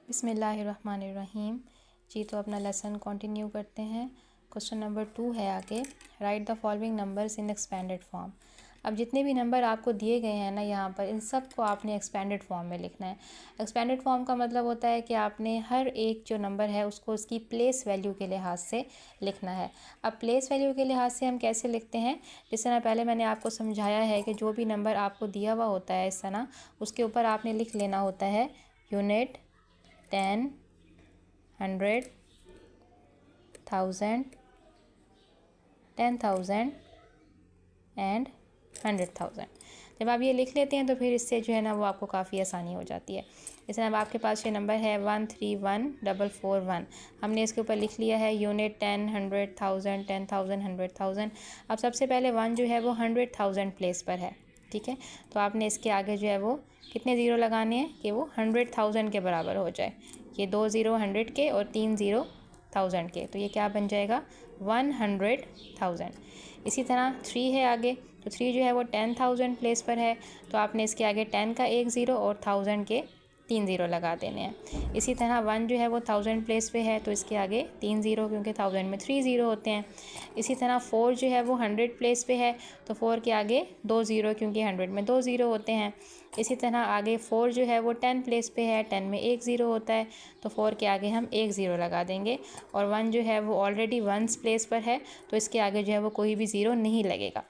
बिस्मिल्लाहिर्रहमानिर्रहीम। जी तो अपना लेसन कंटिन्यू करते हैं। क्वेश्चन नंबर 2 है आगे, right the following numbers in expanded form. अब जितने भी नंबर आपको दिए गए हैं ना यहाँ पर, इन सब को आपने एक्सपेंडेड फॉर्म में लिखना है। एक्सपेंडेड फॉर्म का मतलब होता है कि आपने हर एक जो नंबर है उसको उसकी प्लेस वैल्यू के लिहाज से लिखना है। अब प्लेस वैल्यू के लिहाज से हम कैसे लिखते हैं, जिस तरह पहले मैंने आपको समझाया है कि जो भी नंबर आपको दिया हुआ होता है इस तरह, उसके ऊपर आपने लिख लेना होता है यूनिट, 10, 100, 1000, 10,000 एंड 100,000। जब आप ये लिख लेते हैं तो फिर इससे जो है ना वो आपको काफ़ी आसानी हो जाती है। जैसे अब आपके पास ये नंबर है 131,441, हमने इसके ऊपर लिख लिया है यूनिट 10, 100, 1000, 10,000, 100,000। अब सबसे पहले 1 जो है वो 100,000 प्लेस पर है, ठीक है। तो आपने इसके आगे जो है वो कितने ज़ीरो लगाने हैं कि वो 100,000 के बराबर हो जाए। ये 2 ज़ीरो 100 के और 3 ज़ीरो 1000 के, तो ये क्या बन जाएगा 100,000। इसी तरह 3 है आगे, तो 3 जो है वो 10,000 प्लेस पर है, तो आपने इसके आगे 10 का 1 ज़ीरो और 1000 के 3 ज़ीरो लगा देने हैं। इसी तरह 1 जो है वो 1000 प्लेस पे है, तो इसके आगे 3 ज़ीरो, क्योंकि 1000 में 3 ज़ीरो होते हैं। इसी तरह 4 जो है वो 100 प्लेस पे है, तो 4 के आगे 2 ज़ीरो, क्योंकि 100 में 2 ज़ीरो होते हैं। इसी तरह आगे 4 जो है वो 10 प्लेस पे है, 10 में 1 ज़ीरो होता है, तो 4 के आगे हम 1 ज़ीरो लगा देंगे। और 1 जो है वो ऑलरेडी 1s प्लेस पर है, तो इसके आगे जो है वो कोई भी ज़ीरो नहीं लगेगा।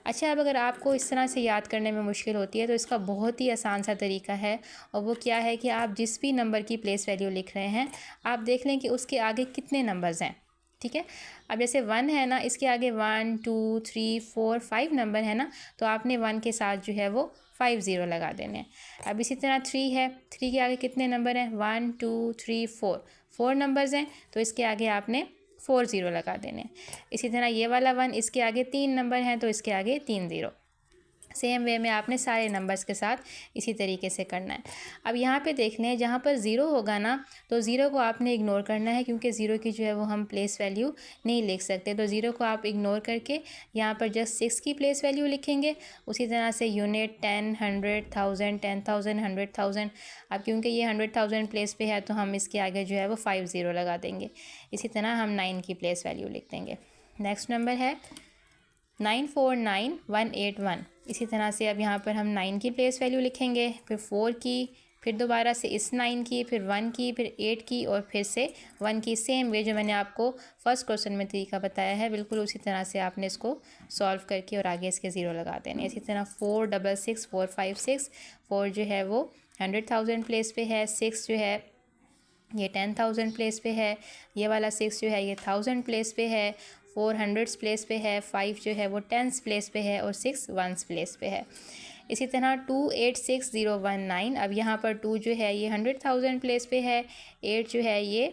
अच्छा, अब अगर आपको इस तरह से याद करने में मुश्किल होती है तो इसका बहुत ही आसान सा तरीका है, और वो क्या है कि आप जिस भी नंबर की प्लेस वैल्यू लिख रहे हैं, आप देख लें कि उसके आगे कितने नंबर्स हैं, ठीक है। अब जैसे 1 है ना, इसके आगे 1 2 3 4 5 नंबर है ना, तो आपने 1 के साथ जो है वो 5 ज़ीरो लगा देने हैं। अब इसी तरह 3 है, 3 के आगे कितने नंबर हैं, 1 2 3 4 नंबर्स हैं, तो इसके आगे आपने 4 ज़ीरो लगा देने हैं। इसी तरह ये वाला 1, इसके आगे 3 नंबर हैं, तो इसके आगे 3 ज़ीरो। सेम वे में आपने सारे नंबर्स के साथ इसी तरीके से करना है। अब यहाँ पे देख लें, जहाँ पर ज़ीरो होगा ना, तो ज़ीरो को आपने इग्नोर करना है, क्योंकि ज़ीरो की जो है वो हम प्लेस वैल्यू नहीं लिख सकते। तो ज़ीरो को आप इग्नोर करके यहाँ पर जस्ट 6 की प्लेस वैल्यू लिखेंगे। उसी तरह से यूनिट, 10, 100, 1000, 10,000, 100,000। अब क्योंकि ये 100,000 प्लेस पे है, तो हम इसके आगे जो है वो 5 ज़ीरो लगा देंगे। इसी तरह हम 9 की प्लेस वैल्यू लिख देंगे। नेक्स्ट नंबर है 949,181। इसी तरह से अब यहाँ पर हम 9 की प्लेस वैल्यू लिखेंगे, फिर 4 की, फिर दोबारा से इस 9 की, फिर 1 की, फिर 8 की, और फिर से 1 की। सेम वे जो मैंने आपको फर्स्ट क्वेश्चन में तरीका बताया है, बिल्कुल उसी तरह से आपने इसको सॉल्व करके और आगे इसके ज़ीरो लगा देने। इसी तरह 466,456, 4 जो है वो 100,000 प्लेस पे है, 6 जो है ये 10,000 प्लेस पे है, ये वाला 6 जो है ये 1000 प्लेस पे है, 4 100 प्लेस पे है, 5 जो है वो 10 प्लेस पे है, और 6 1s प्लेस पे है। इसी तरह 286,019, अब यहाँ पर 2 जो है ये 100,000 प्लेस पे है, 8 जो है ये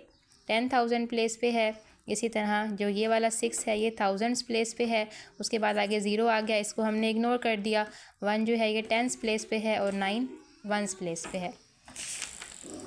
10,000 प्लेस पे है। इसी तरह जो ये वाला 6 है ये 1000 प्लेस पे है, उसके बाद आगे ज़ीरो आ गया, इसको हमने इग्नोर कर दिया। 1 जो है ये 10 प्लेस पे है, और 9 1s प्लेस पे है।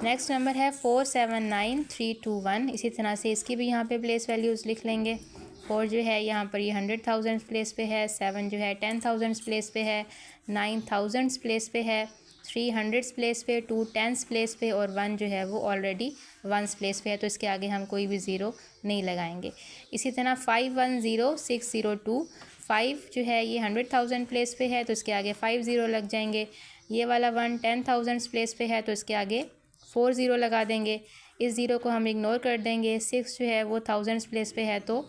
नेक्स्ट नंबर है 479,321। इसी तरह से इसकी भी यहाँ पे प्लेस वैल्यूज़ लिख लेंगे। 4 जो है यहाँ पर ये 100,000 प्लेस पे है, 7 जो है 10,000 प्लेस पे है, 9 1000 प्लेस पे है, 3 100 प्लेस पे, 2 10 प्लेस पे, और 1 जो है वो ऑलरेडी 1s प्लेस पे है, तो इसके आगे हम कोई भी ज़ीरो नहीं लगाएंगे। इसी तरह 510,602, 5 जो है ये 100,000 प्लेस पे है, तो इसके आगे 5 ज़ीरो लग जाएंगे। ये वाला 1 10,000 प्लेस पे है, तो इसके आगे 4 ज़ीरो लगा देंगे। इस ज़ीरो को हम इग्नोर कर देंगे। 6 जो है वो 1000 प्लेस पे है, तो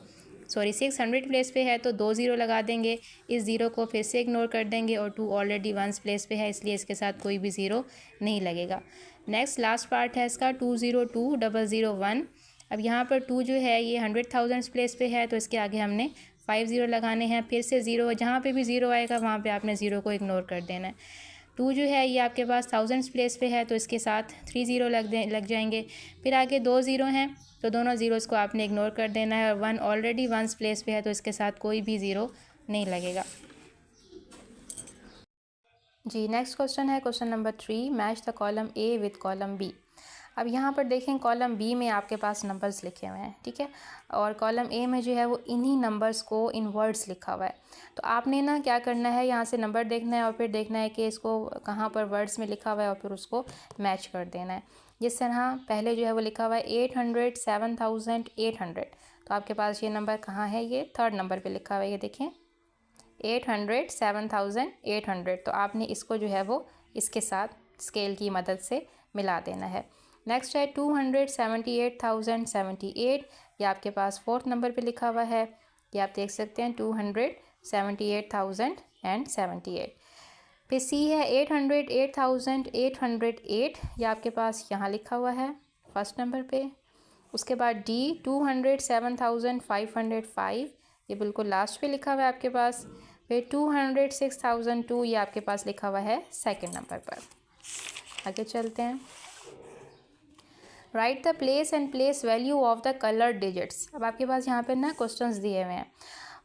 600 प्लेस पे है, तो 2 ज़ीरो लगा देंगे। इस ज़ीरो को फिर से इग्नोर कर देंगे, और 2 ऑलरेडी 1s प्लेस पे है, इसलिए इसके साथ कोई भी ज़ीरो नहीं लगेगा। नेक्स्ट लास्ट पार्ट है इसका 202,001। अब यहाँ पर 2 जो है ये 100,000 प्लेस पे है, तो इसके आगे हमने 5 ज़ीरो लगाने हैं। फिर से ज़ीरो, जहाँ पे भी ज़ीरो आएगा वहाँ पे आपने ज़ीरो को इग्नोर कर देना है। 2 जो है ये आपके पास 1000 प्लेस पे है, तो इसके साथ 3 ज़ीरो लग जाएंगे। फिर आगे 2 ज़ीरो हैं, तो दोनों ज़ीरोज़ को आपने इग्नोर कर देना है, और 1 ऑलरेडी 1s प्लेस पे है, तो इसके साथ कोई भी ज़ीरो नहीं लगेगा। जी नेक्स्ट क्वेश्चन है question number 3, match the column A with column B. अब यहाँ पर देखें कॉलम बी में आपके पास नंबर्स लिखे हुए हैं, ठीक है, और कॉलम ए में जो है वो इन्हीं नंबर्स को इन वर्ड्स लिखा हुआ है। तो आपने ना क्या करना है, यहाँ से नंबर देखना है और फिर देखना है कि इसको कहाँ पर वर्ड्स में लिखा हुआ है और फिर उसको मैच कर देना है। जिस तरह पहले जो है वो लिखा हुआ है 800 7800, तो आपके पास ये नंबर कहाँ है, ये थर्ड नंबर पे लिखा हुआ है, ये देखें 800 7800। तो आपने इसको जो है वो इसके साथ स्केल की मदद से मिला देना है। नेक्स्ट है 278,078, ये आपके पास फोर्थ नंबर पे लिखा हुआ है, ये आप देख सकते हैं 278,078। फिर सी है 808,808, ये आपके पास यहाँ लिखा हुआ है फर्स्ट नंबर पे। उसके बाद डी 207,505, ये बिल्कुल लास्ट पे लिखा हुआ है आपके पास। फिर 206,002, ये आपके पास लिखा हुआ है सेकंड नंबर पर। आगे चलते हैं। Right the place and place value of the coloured digits. अब आपके पास यहाँ पर ना क्वेश्चंस दिए हुए हैं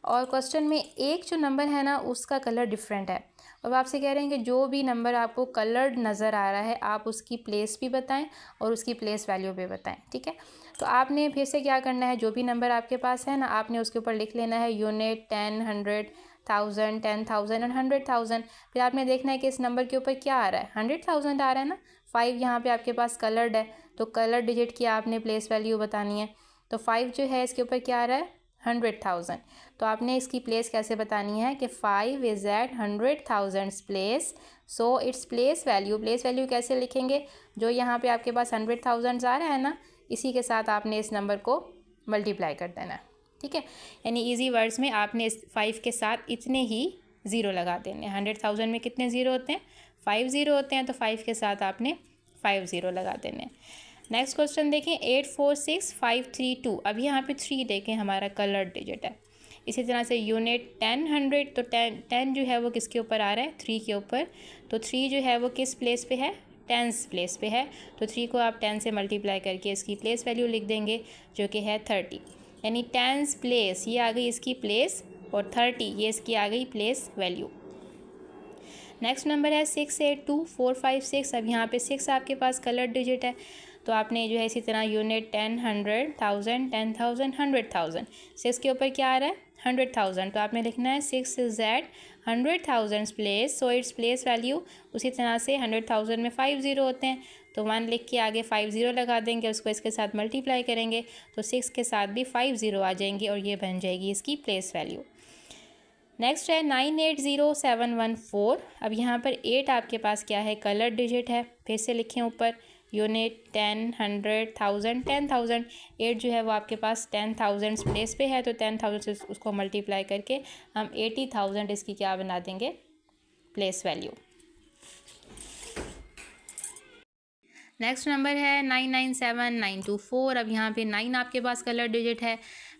और क्वेश्चन में एक जो नंबर है ना उसका कलर डिफरेंट है। अब आपसे कह रहे हैं कि जो भी नंबर आपको कलर्ड नज़र आ रहा है आप उसकी प्लेस भी बताएं और उसकी प्लेस वैल्यू भी बताएं, ठीक है। तो आपने फिर से क्या करना है, जो भी नंबर आपके पास है ना आपने उसके ऊपर लिख लेना है यूनिट, 10, 100, 1000, 10,000 और 100,000। फिर आपने देखना है कि इस नंबर के ऊपर क्या आ रहा है, 100,000 आ रहा है ना। 5 यहाँ पे आपके पास कलर्ड है तो कलर डिजिट की आपने प्लेस वैल्यू बतानी है। तो 5 जो है इसके ऊपर क्या आ रहा है, 100,000। तो आपने इसकी प्लेस कैसे बतानी है कि 5 is at 100,000 place, so it's place value कैसे लिखेंगे, जो यहाँ पे आपके पास 100,000 आ रहा है ना इसी के साथ आपने इस नंबर को मल्टीप्लाई कर देना है, ठीक है। यानी इजी वर्ड्स में आपने इस 5 के साथ इतने ही ज़ीरो लगा देने। 100,000 में कितने ज़ीरो होते हैं, 5 ज़ीरो होते हैं, तो 5 के साथ आपने 5 ज़ीरो लगा देने। नेक्स्ट क्वेश्चन देखें 846532। अब यहाँ पे 3 देखें हमारा कलर्ड डिजिट है। इसी तरह से यूनिट 10, 100, तो 10 जो है वो किसके ऊपर आ रहा है, 3 के ऊपर। तो 3 जो है वो किस प्लेस पे है, 10th प्लेस पे है। तो 3 को आप 10 से मल्टीप्लाई करके इसकी प्लेस वैल्यू लिख देंगे जो कि है 30। यानी 10th प्लेस ये आ गई इसकी प्लेस और 30 ये इसकी आ गई प्लेस वैल्यू। नेक्स्ट नंबर है 682456। अब यहाँ पे 6 आपके पास कलर्ड डिजिट है तो आपने जो है इसी तरह यूनिट 10, 100, 1000, 10,000, 100,000। 6 के ऊपर क्या आ रहा है, 100,000, तो आपने लिखना है 6 is at 100,000 place, so it's place value. उसी तरह से 100,000 में 5 ज़ीरो होते हैं तो 1 लिख के आगे 5 ज़ीरो लगा देंगे, उसको इसके साथ मल्टीप्लाई करेंगे तो 6 के साथ भी 5 ज़ीरो आ जाएंगे और ये बन जाएगी इसकी प्लेस वैल्यू। नेक्स्ट है 980714। अब यहाँ पर 8 आपके पास क्या है, कलर डिजिट है। फिर से लिखें ऊपर यूनिट 10, 100, 1000, 10,000। 8 जो है वो आपके पास 10,000 प्लेस पे है तो 10,000 से उसको मल्टीप्लाई करके हम 80,000 इसकी क्या बना देंगे, प्लेस वैल्यू। नेक्स्ट नंबर है 997924। अब यहाँ पे 9 आपके पास कलर डिजिट है।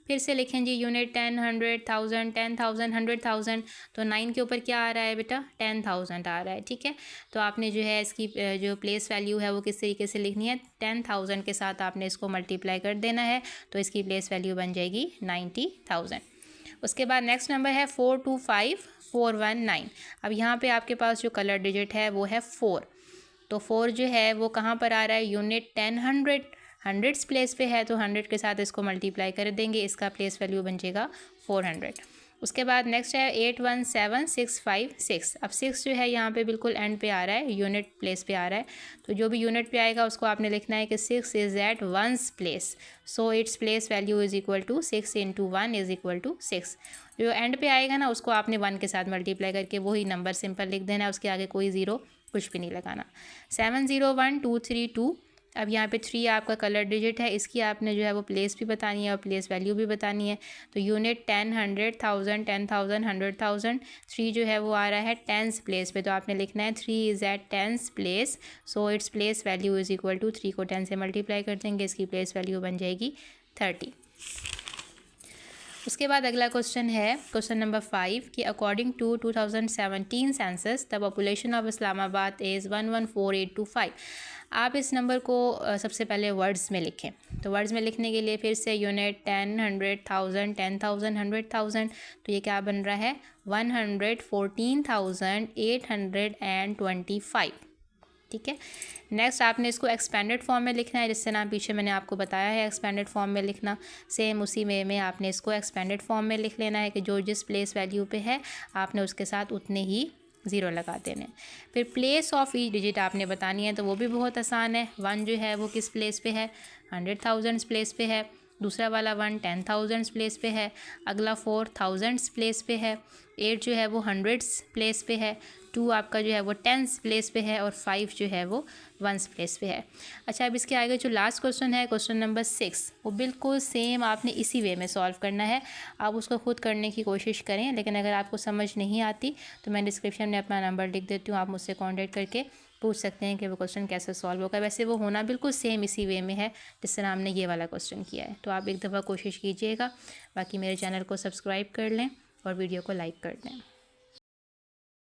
फिर से लिखें जी यूनिट 10, 100, 1000, 10,000, 100,000। तो 9 के ऊपर क्या आ रहा है बेटा, 10,000 आ रहा है, ठीक है। तो आपने जो है इसकी जो प्लेस वैल्यू है वो किस तरीके से लिखनी है, 10,000 के साथ आपने इसको मल्टीप्लाई कर देना है तो इसकी प्लेस वैल्यू बन जाएगी 90,000। उसके बाद नेक्स्ट नंबर है 425419। अब यहाँ पे आपके पास जो कलर डिजिट है वो है 4। तो 4 जो है वो कहाँ पर आ रहा है, यूनिट 10, 100, 100 प्लेस पे है तो 100 के साथ इसको मल्टीप्लाई कर देंगे, इसका प्लेस वैल्यू बन जाएगा 400। उसके बाद नेक्स्ट है 817656। अब 6 जो है यहाँ पे बिल्कुल एंड पे आ रहा है, यूनिट प्लेस पे आ रहा है। तो जो भी यूनिट पे आएगा उसको आपने लिखना है कि 6 is at 1's place, so it's place value is equal to 6 × 1 is equal to 6। जो एंड पे आएगा ना उसको आपने 1 के साथ मल्टीप्लाई करके वही नंबर सिंपल लिख देना है, उसके आगे कोई ज़ीरो कुछ भी नहीं लगाना। 701232। अब यहाँ पे 3 आपका कलर डिजिट है, इसकी आपने जो है वो प्लेस भी बतानी है और प्लेस वैल्यू भी बतानी है। तो यूनिट 10, 100, 1000, 10,000, 100,000। 3 जो है वो आ रहा है 10th प्लेस पे तो आपने लिखना है 3 is at 10th place, so it's place value is equal to 3 को 10 से मल्टीप्लाई कर देंगे, इसकी प्लेस वैल्यू बन जाएगी 30। उसके बाद अगला क्वेश्चन है क्वेश्चन नंबर 5 कि according to 2017 census the population of Islamabad is 114825। आप इस नंबर को सबसे पहले वर्ड्स में लिखें। तो वर्ड्स में लिखने के लिए फिर से यूनिट 10, 100, 1000, 10,000, 100,000। तो ये क्या बन रहा है, 114,825। ठीक है। नेक्स्ट आपने इसको एक्सपेंडेड फॉर्म में लिखना है, जिससे ना पीछे मैंने आपको बताया है एक्सपेंडेड फॉर्म में लिखना। सेम उसी वे में आपने इसको एक्सपेंडेड फॉर्म में लिख लेना है कि जो जिस प्लेस वैल्यू पे है आपने उसके साथ उतने ही ज़ीरो लगा देने। फिर प्लेस ऑफ ईच डिजिट आपने बतानी है, तो वो भी बहुत आसान है। 1 जो है वो किस प्लेस पे है, 100,000 प्लेस पे है। दूसरा वाला 1 10,000 प्लेस पे है। अगला 4,000 प्लेस पे है। 8 जो है वो 100 प्लेस पे है। 2 आपका जो है वो 10 प्लेस पे है और 5 जो है वो 1 प्लेस पे है। अच्छा, अब इसके आगे जो लास्ट क्वेश्चन है, क्वेश्चन नंबर 6, वो बिल्कुल सेम आपने इसी वे में सॉल्व करना है। आप उसको खुद करने की कोशिश करें, लेकिन अगर आपको समझ नहीं आती तो मैं डिस्क्रिप्शन में अपना नंबर लिख देती हूँ, आप मुझसे कॉन्टैक्ट करके पूछ सकते हैं कि वो क्वेश्चन कैसे सॉल्व होगा। वैसे वो होना बिल्कुल सेम इसी वे में है जिस तरह हमने ये वाला क्वेश्चन किया है। तो आप एक दफ़ा कोशिश कीजिएगा। बाकी मेरे चैनल को सब्सक्राइब कर लें और वीडियो को लाइक कर दें।